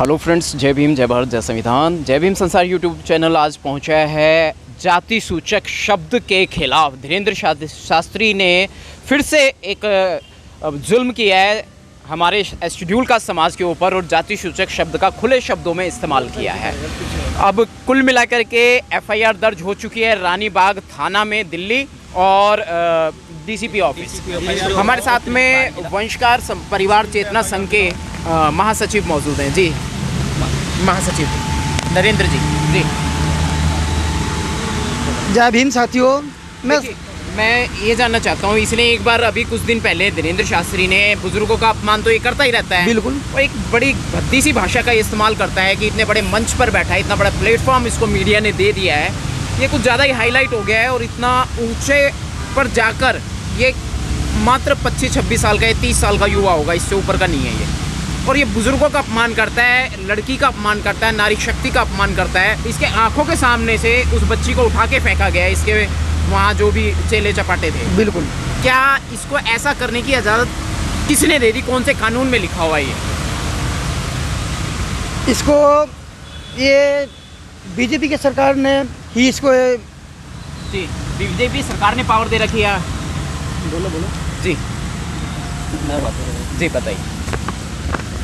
Hello friends, जय भीम, जय भारत, जय संविधान। जय भीम संसार यूट्यूब चैनल आज पहुंचा है जाति सूचक शब्द के खिलाफ। धीरेंद्र शास्त्री ने फिर से एक जुल्म किया है हमारे शेड्यूल कास्ट समाज के ऊपर और जाति सूचक शब्द का खुले शब्दों में इस्तेमाल किया है। अब कुल मिलाकर के एफआईआर दर्ज हो चुकी है रानी बाग थाना में, दिल्ली और डीसीपी ऑफिस। हमारे साथ में वंशकार परिवार चेतना संघ के महासचिव मौजूद हैं। जी महासचिव नरेंद्र जी। जी जय भीम साथियों। मैं ये जानना चाहता हूँ, इसने एक बार अभी कुछ दिन पहले धीरेंद्र शास्त्री ने बुजुर्गों का अपमान तो ये करता ही रहता है, बिल्कुल, और एक बड़ी भद्दी सी भाषा का इस्तेमाल करता है कि इतने बड़े मंच पर बैठा है, इतना बड़ा प्लेटफॉर्म इसको मीडिया ने दे दिया है, ये कुछ ज़्यादा ही हाईलाइट हो गया है और इतना ऊंचे पर जाकर ये मात्र 25-26 साल का या 30 साल का युवा होगा, इससे ऊपर का नहीं है ये। और ये बुजुर्गों का अपमान करता है, लड़की का अपमान करता है, नारी शक्ति का अपमान करता है। इसके आंखों के सामने से उस बच्ची को उठा के फेंका गया, इसके वहाँ जो भी चेले चपाटे थे। बिल्कुल। क्या इसको ऐसा करने की इजाज़त किसने दे दी? कौन से कानून में लिखा हुआ है ये? इसको ये बीजेपी की सरकार ने ही इसको जी बीजेपी सरकार ने पावर दे रखी है। बोलो जी जी बताइए।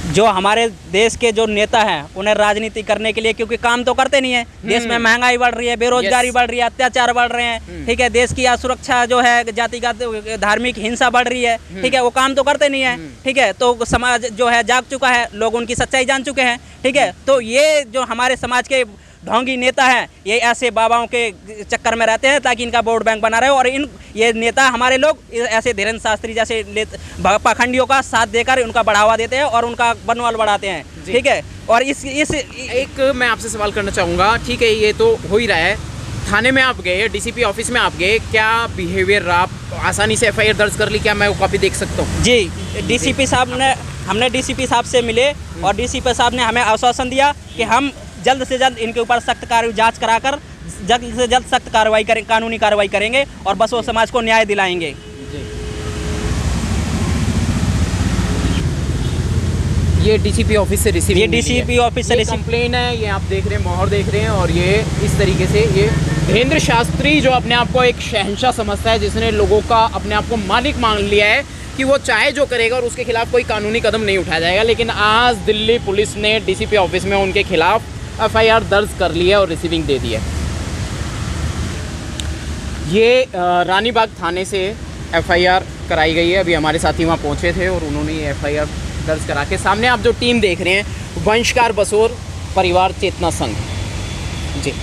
जो हमारे देश के जो नेता हैं उन्हें राजनीति करने के लिए, क्योंकि काम तो करते नहीं है। देश में महंगाई बढ़ रही है, बेरोजगारी बढ़ रही है, अत्याचार बढ़ रहे हैं, ठीक है, देश की असुरक्षा जो है, जातिगत धार्मिक हिंसा बढ़ रही है, ठीक है, वो काम तो करते नहीं है, ठीक है। तो समाज जो है जाग चुका है, लोग उनकी सच्चाई जान चुके हैं, ठीक है। तो ये जो हमारे समाज के ढोंगी नेता हैं, ये ऐसे बाबाओं के चक्कर में रहते हैं ताकि इनका वोट बैंक बना रहे, और ये नेता हमारे लोग ऐसे धीरेंद्र शास्त्री जैसे पाखंडियों का साथ देकर उनका बढ़ावा देते हैं और उनका बनवाल बढ़ाते हैं, ठीक है। और इस एक मैं आपसे सवाल करना चाहूँगा, ठीक है, ये तो हो ही रहा है, थाने में आप गए, डीसीपी ऑफिस में आप गए, क्या बिहेवियर आप आसानी से एफआईआर दर्ज कर ली? क्या मैं वो कॉपी देख सकता हूँ? जी, डीसीपी साहब ने, हमने डीसीपी साहब से मिले और डीसीपी साहब ने हमें आश्वासन दिया कि हम जल्द से जल्द इनके ऊपर सख्त जांच कराकर जल्द से जल्द सख्त कार्रवाई करें, कानूनी कार्रवाई करेंगे और बस वो समाज को न्याय दिलाएंगे। ये डीसीपी ऑफिस से रिसीव, ये डीसीपी ऑफिस से रिसीव कंप्लेन है, ये आप देख रहे हैं, मोहर देख रहे हैं, और ये इस तरीके से ये धीरेंद्र शास्त्री जो अपने आप को एक शहंशाह समझता है, जिसने लोगों का अपने आप को मालिक मान लिया है कि वो चाहे जो करेगा और उसके खिलाफ कोई कानूनी कदम नहीं उठाया जाएगा। लेकिन आज दिल्ली पुलिस ने डीसीपी ऑफिस में उनके खिलाफ एफआईआर दर्ज कर ली है और रिसीविंग दे दी है। ये रानी बाग थाने से एफआईआर कराई गई है। अभी हमारे साथी वहाँ पहुँचे थे और उन्होंने ये एफआईआर दर्ज करा के, सामने आप जो टीम देख रहे हैं, वंशकार बसोर परिवार चेतना संघ जी।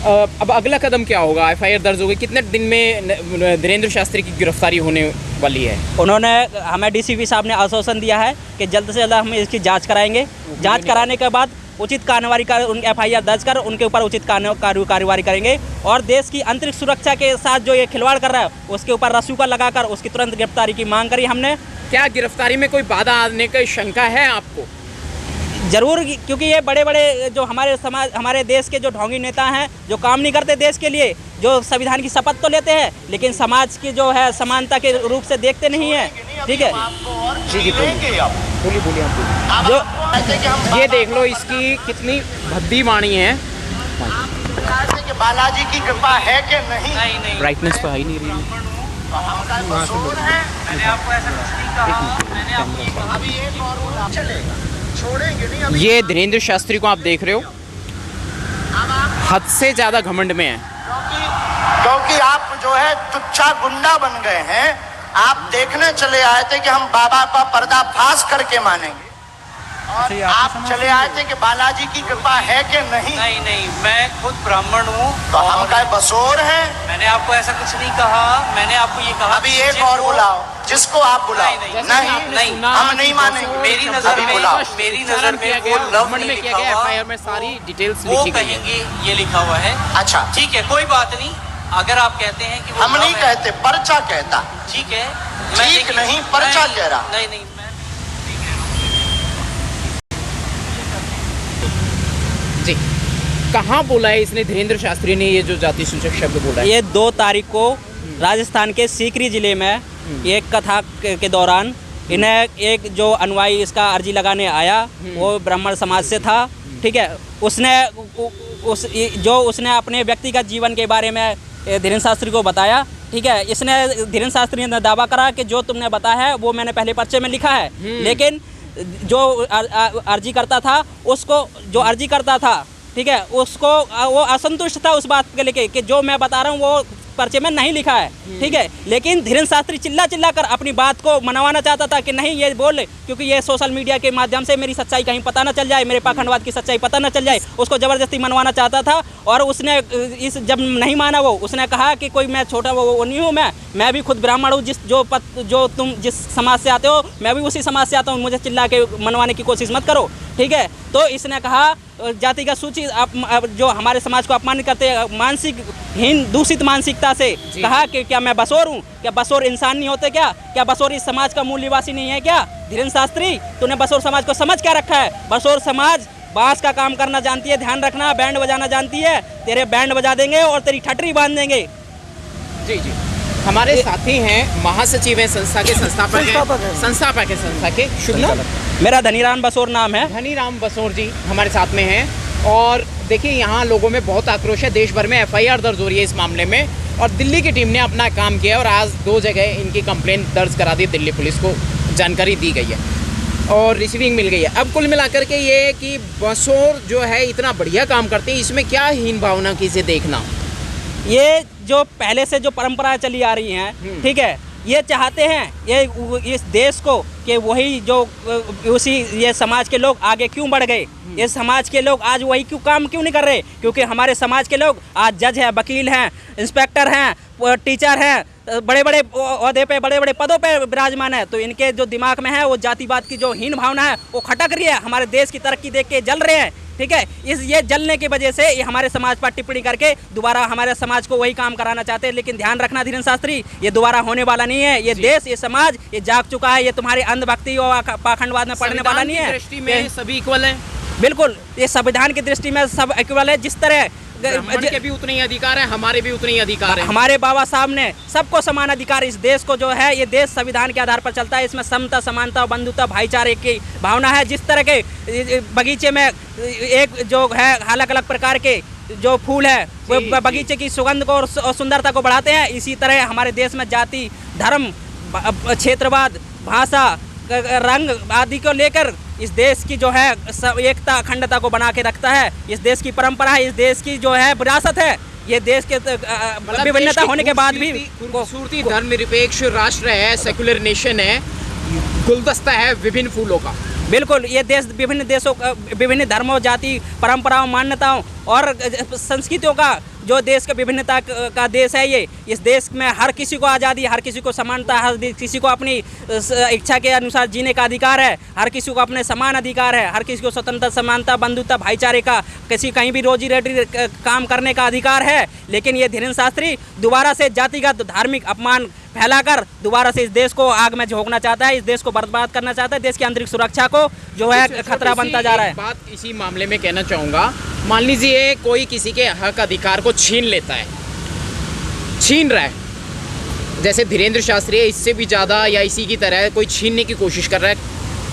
अब अगला कदम क्या होगा? एफआईआर दर्ज हो गई, कितने दिन में धीरेंद्र शास्त्री की गिरफ्तारी होने वाली है? उन्होंने हमें डीसीपी साहब ने आश्वासन दिया है कि जल्द से जल्द हम इसकी जांच कराएंगे। जांच कराने के बाद उचित कार्रवाई कर, उन एफआईआर दर्ज कर उनके ऊपर उचित कार्रवाई करेंगे और देश की आंतरिक सुरक्षा के साथ जो ये खिलवाड़ कर रहा है उसके ऊपर रस्सूका लगाकर उसकी तुरंत गिरफ्तारी की मांग करी हमने। क्या गिरफ्तारी में कोई बाधा आने की शंका है आपको? जरूर, क्योंकि ये बड़े बड़े जो हमारे समाज, हमारे देश के जो ढोंगी नेता हैं, जो काम नहीं करते देश के लिए, जो संविधान की शपथ तो लेते हैं लेकिन समाज की जो है समानता के रूप से देखते नहीं है, ठीक है। जी बोलिए आप। जो ये देख लो, इसकी कितनी भद्दी वाणी है। बालाजी की कृपा है कि नहीं? ब्राइटनेस तो ही नहीं रही। ये धीरेंद्र शास्त्री को आप देख रहे हो, हद से ज्यादा घमंड में है, क्योंकि आप जो है तुच्छा गुंडा बन गए हैं। आप देखने चले आए थे कि हम बाबा का पर्दाफाश करके मानेंगे, और आप चले आए थे कि बालाजी की कृपा है कि नहीं? नहीं, मैं खुद ब्राह्मण हूँ। तो हम क्या बसोर हैं? मैंने आपको ऐसा कुछ नहीं कहा, मैंने आपको ये कहा। अभी एक और बुलाओ, जिसको आप बुलाओ। नहीं, हम नहीं मानेंगे। मेरी नजर में वो लव नहीं लिखा हुआ, एफआईआर में सारी डिटेल्स वो लिखी गई है। कहेंगे ये लिखा हुआ है। अच्छा ठीक है, कोई बात नहीं। अगर आप कहते हैं कि हम नहीं कहते, पर्चा कहता। ठीक है, ठीक नहीं, पर्चा कह रहा। नहीं, जी कहाँ बोला है इसने, धीरेंद्र शास्त्री ने, ये जो जाति सूचक शब्द बोला है? ये 2 तारीख को राजस्थान के सीकरी जिले में एक कथा के दौरान इन्हें एक जो अनुयायी इसका अर्जी लगाने आया वो ब्राह्मण समाज से था, ठीक है। उसने अपने व्यक्तिगत जीवन के बारे में धीरेन्द्र शास्त्री को बताया, ठीक है। इसने धीरेन्द्र शास्त्री ने दावा करा कि जो तुमने बताया है वो मैंने पहले पर्चे में लिखा है, लेकिन जो अर्जी करता था उसको, जो अर्जी करता था, ठीक है, उसको वो असंतुष्ट था उस बात के लेके कि जो मैं बता रहा हूँ वो पर्चे में नहीं लिखा है, ठीक है। लेकिन धीरेन्द्र शास्त्री चिल्ला चिल्ला कर अपनी बात को मनवाना चाहता था कि नहीं ये बोल, क्योंकि ये सोशल मीडिया के माध्यम से मेरी सच्चाई कहीं पता ना चल जाए, मेरे पाखंडवाद की सच्चाई पता ना चल जाए, उसको ज़बरदस्ती मनवाना चाहता था। और उसने इस जब नहीं माना वो, उसने कहा कि कोई मैं छोटा वो नहीं हूँ, मैं भी खुद ब्राह्मण हूँ, जो तुम जिस समाज से आते हो मैं भी उसी समाज से आता हूँ, मुझे चिल्ला के मनवाने की कोशिश मत करो, ठीक है। तो इसने कहा जातिगत सूची जो हमारे समाज को अपमानित करते हैं, मानसिक हीन दूषित मानसिकता से कहा कि क्या मैं बसोर हूँ, क्या बसोर इंसान नहीं होते, क्या बसोर इस समाज का मूल निवासी नहीं है क्या? धीरेन्द्र शास्त्री, तूने बसोर समाज को समझ क्या रखा है? बसोर समाज बांस का काम करना जानती है, ध्यान रखना, बैंड बजाना जानती है, तेरे बैंड बजा देंगे और तेरी ठटरी बांध देंगे। जी जी, हमारे साथी हैं, महासचिव हैं संस्था के, संस्थापक है संस्था के। शुभ नाम? मेरा धनीराम बसोर नाम है। धनीराम बसोर जी हमारे साथ में हैं। और देखिए यहाँ लोगों में बहुत आक्रोश है, देश भर में FIR दर्ज हो रही है इस मामले में, और दिल्ली की टीम ने अपना काम किया और आज 2 जगह इनकी कंप्लेंट दर्ज करा दी, दिल्ली पुलिस को जानकारी दी गई है और रिसीविंग मिल गई है। अब कुल मिलाकर के ये कि बसोर जो है इतना बढ़िया काम करते हैं, इसमें क्या हीन भावना की से देखना? ये जो पहले से जो परंपराएं चली आ रही हैं, ठीक है, ये चाहते हैं ये इस देश को कि वही जो उसी ये समाज के लोग आगे क्यों बढ़ गए, ये समाज के लोग आज वही काम क्यों नहीं कर रहे? क्योंकि हमारे समाज के लोग आज जज हैं, वकील हैं, इंस्पेक्टर हैं, टीचर हैं, बड़े बड़े ओहदे पे, बड़े बड़े पदों पे विराजमान है। तो इनके जो दिमाग में है वो जातिवाद की जो हीन भावना है वो खटक रही है, हमारे देश की तरक्की देख के जल रहे हैं, ठीक है। ये जलने की वजह से ये हमारे समाज पर टिप्पणी करके दोबारा हमारे समाज को वही काम कराना चाहते हैं। लेकिन ध्यान रखना धीरेन्द्र शास्त्री, ये दोबारा होने वाला नहीं है। ये देश, ये समाज, ये जाग चुका है। ये तुम्हारे अंधभक्ति और पाखंडवाद में पड़ने वाला नहीं है। दृष्टि में सभी इक्वल हैं, बिल्कुल। ये संविधान की दृष्टि में सब इक्वल है। जिस तरह के भी उतने ही अधिकार है, हमारे भी उतने ही अधिकार है। हमारे बाबा साहब ने सबको समान अधिकार, इस देश को जो है, ये देश संविधान के आधार पर चलता है। इसमें समता, समानता, बंधुता, भाईचारे की भावना है। जिस तरह के बगीचे में एक जो है अलग अलग प्रकार के जो फूल है वो बगीचे की सुगंध को और सुंदरता को बढ़ाते हैं, इसी तरह हमारे देश में जाति, धर्म, क्षेत्रवाद, भाषा, रंग आदि को लेकर इस देश की जो है एकता, अखंडता को बना के रखता है। इस देश की परंपरा है, इस देश की जो है विरासत है। ये देश के विभिन्नता होने के बाद भी खूबसूरती धर्मनिरपेक्ष राष्ट्र है, सेक्युलर नेशन है, गुलदस्ता है विभिन्न फूलों का। बिल्कुल, ये देश विभिन्न देशों, विभिन्न धर्मों, जाति, परंपराओं, मान्यताओं और संस्कृतियों का जो देश का विभिन्नता का देश है ये। इस देश में हर किसी को आज़ादी, हर किसी को समानता, हर किसी को अपनी इच्छा के अनुसार जीने का अधिकार है, हर किसी को अपने समान अधिकार है, हर किसी को स्वतंत्रता, समानता, बंधुता, भाईचारे का, किसी कहीं भी रोजी रोटी काम करने का अधिकार है। लेकिन ये धीरेन्द्र शास्त्री दोबारा से जातिगत धार्मिक अपमान फैलाकर दोबारा से इस देश को आग में झोंकना चाहता है, इस देश को बर्बाद करना चाहता है, देश की आंतरिक सुरक्षा को जो है खतरा बनता जा रहा है। बात इसी मामले में कहना चाहूँगा, मान लीजिए कोई किसी के हक अधिकार को छीन लेता है, छीन रहा है, जैसे धीरेन्द्र शास्त्री है, इससे भी ज़्यादा या इसी की तरह कोई छीनने की कोशिश कर रहा है,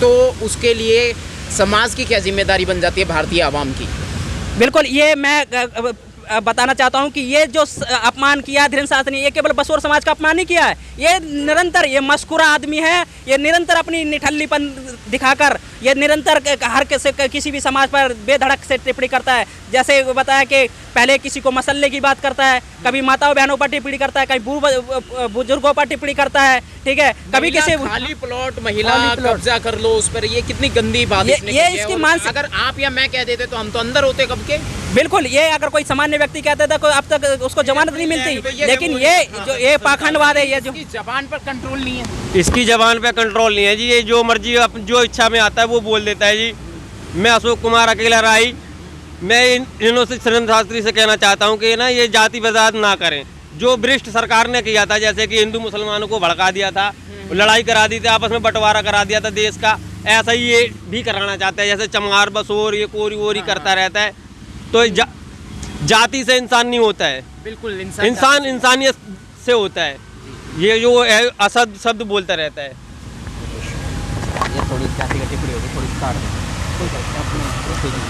तो उसके लिए समाज की क्या जिम्मेदारी बन जाती है, भारतीय आवाम की? बिल्कुल, ये मैं बताना चाहता हूं कि ये जो अपमान किया धीरेन्द्र शास्त्री ने, ये केवल बसोर समाज का अपमान नहीं किया है। ये निरंतर, ये मस्कुरा आदमी है, ये निरंतर अपनी निठल्लीपन दिखाकर ये निरंतर हर किसी भी समाज पर बेधड़क से टिप्पणी करता है। जैसे बताया कि पहले किसी को मसल्ले की बात करता है, कभी माताओं बहनों पर टिप्पणी करता है, कभी बुजुर्गों पर टिप्पणी करता है, ठीक है, कभी किसी खाली प्लॉट, महिला कब्जा कर लो उस पर, ये कितनी गंदी बात ये इसकी मानसिक। अगर आप या मैं कह देते तो हम तो अंदर होते कब के। बिल्कुल, ये अगर कोई सामान्य व्यक्ति कहता था तो अब तक उसको जमानत नहीं मिलती। लेकिन ये जो ये पाखंडवाद है, ये जो जबान पर कंट्रोल नहीं है, इसकी जबान पे कंट्रोल नहीं है जी। ये जो मर्जी जो इच्छा में आता है वो बोल देता है जी। मैं अशोक कुमार अकेला राय, मैं इन्हों से धीरेन्द्र शास्त्री से कहना चाहता हूँ कि ना ये जाति विवाद ना करें। जो वरिष्ठ सरकार ने किया था, जैसे कि हिंदू मुसलमानों को भड़का दिया था, लड़ाई करा दी थी, आपस में बंटवारा करा दिया था देश का, ऐसा ही ये भी कराना चाहता है। जैसे चमार बसोर ये कोरी वोरी करता रहता है, तो जाति से इंसान नहीं होता है, बिल्कुल इंसान इंसानियत से होता है। ये जो असद शब्द बोलता रहता है। जाति का टिप्पणी होगी, थोड़ी सी काट देना, कोई बात नहीं, अपने ठीक है,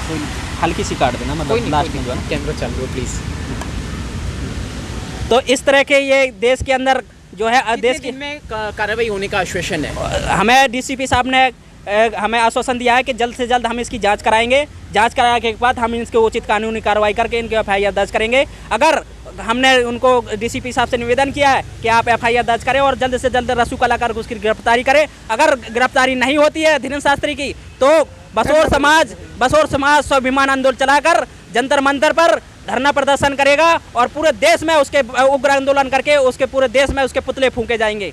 कोई हल्की सी काट देना, मतलब लास्ट में जो है ना। कैमरा चालू है प्लीज। तो इस तरह के ये देश के अंदर जो है देश के में कार्रवाई होने का आश्वासन है। हमें डीसीपी साहब ने हमें आश्वासन दिया है कि जल्द से जल्द हम इसकी जांच कराएंगे, जांच कराने के बाद हम इसके उचित कानूनी कार्रवाई करके इनके एफआईआर दर्ज करेंगे। अगर हमने उनको डीसीपी साहब से निवेदन किया है कि आप एफआईआर दर्ज करें और जल्द से जल्द रस्सू कलाकार को उसकी गिरफ्तारी करें। अगर गिरफ्तारी नहीं होती है धीरेन्द्र शास्त्री की, तो बसोर समाज स्वाभिमान आंदोलन चलाकर जंतर मंतर पर धरना प्रदर्शन करेगा और पूरे देश में उसके उग्र आंदोलन करके उसके पूरे देश में उसके पुतले फूंके जाएंगे।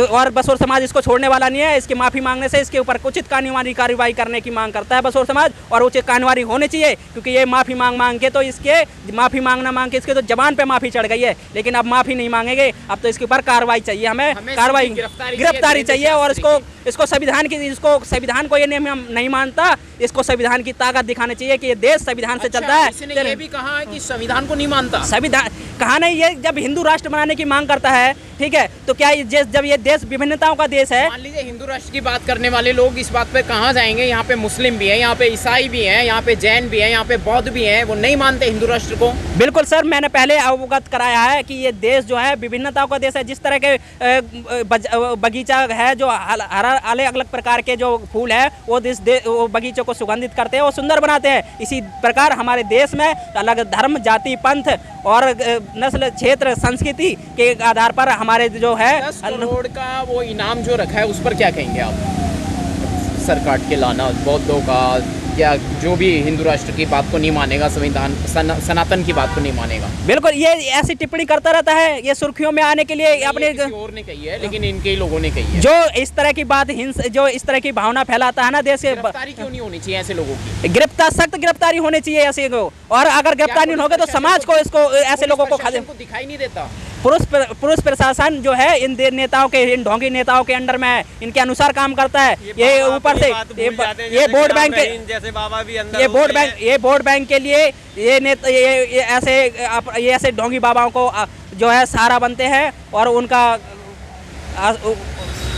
और बसोर समाज इसको छोड़ने वाला नहीं है। इसकी माफ़ी मांगने से इसके ऊपर उचित कानूनी कार्रवाई करने की मांग करता है बसोर समाज, और उचित कार्रवाई होनी चाहिए, क्योंकि ये माफ़ी मांग के तो इसके माफ़ी मांग के इसके तो जबान पे माफ़ी चढ़ गई है, लेकिन अब माफ़ी नहीं मांगेंगे। अब तो इसके ऊपर कार्रवाई चाहिए, हमें कार्रवाई गिरफ्तारी चाहिए। और इसको संविधान को ये नहीं मानता, इसको संविधान की ताकत दिखानी चाहिए कि ये देश संविधान से चलता है। इसने ये भी कहा है कि संविधान को नहीं मानता। संविधान कहा नहीं, ये जब हिंदू राष्ट्र बनाने की मांग करता है, ठीक है, तो क्या जब ये देश विभिन्नताओं का देश है। मान लीजिए हिंदू राष्ट्र की बात करने वाले लोग इस बात पे कहाँ जाएंगे? यहाँ पे मुस्लिम भी है, यहाँ पे ईसाई भी हैं, यहाँ पे जैन भी है, यहाँ पे बौद्ध भी हैं, वो नहीं मानते हिंदू राष्ट्र को। बिल्कुल सर, मैंने पहले अवगत कराया है कि ये देश जो है विभिन्नताओं का देश है। जिस तरह के बगीचा है, जो अलग अलग प्रकार के जो फूल है वो बगीचों को सुगंधित करते हैं, वो सुंदर बनाते हैं। इसी प्रकार हमारे देश में अलग धर्म, जाति, पंथ और नस्ल, क्षेत्र, संस्कृति के आधार पर हमारे जो है 10 करोड़ का वो इनाम जो रखा है उस पर क्या कहेंगे आप? सर काट के लाना बौद्धों का, या जो भी हिंदू राष्ट्र की बात को नहीं मानेगा, संविधान सनातन की बात को नहीं मानेगा। बिल्कुल, ये ऐसी टिप्पणी करता रहता है, ये सुर्खियों में आने के लिए अपने किसी और ने कही है, लेकिन इनके लोगों ने कही है। जो इस तरह की बात जो इस तरह की भावना फैलाता है ना देश के, गिरफ्तारी क्यों नहीं होनी चाहिए ऐसे लोगों की? सख्त गिरफ्तारी होनी चाहिए ऐसे को, और अगर गिरफ्तारी नहीं होगी तो समाज को इसको ऐसे लोगों को दिखाई नहीं देता। पुलिस प्रशासन जो है इन नेताओं के, इन ढोंगी नेताओं के अंडर में है, इनके अनुसार काम करता है। ये ऊपर से ये वोट बैंक के जैसे बाबा भी अंदर, ये वोट बैंक के लिए ये ऐसे ढोंगी बाबाओं को जो है सहारा बनते हैं और उनका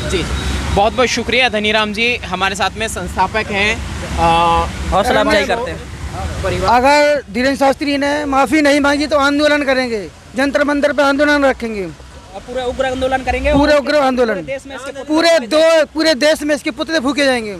जी बहुत बहुत शुक्रिया धनीराम जी, हमारे साथ में संस्थापक हैं, हौसला अफजाई करते हैं। अगर धीरेन्द्र शास्त्री ने माफ़ी नहीं मांगी तो आंदोलन करेंगे, जंतर मंतर पे आंदोलन रखेंगे, पूरे उग्र आंदोलन करेंगे, पूरे उग्र आंदोलन, देश में पूरे देश में इसके पुतले फूके जाएंगे।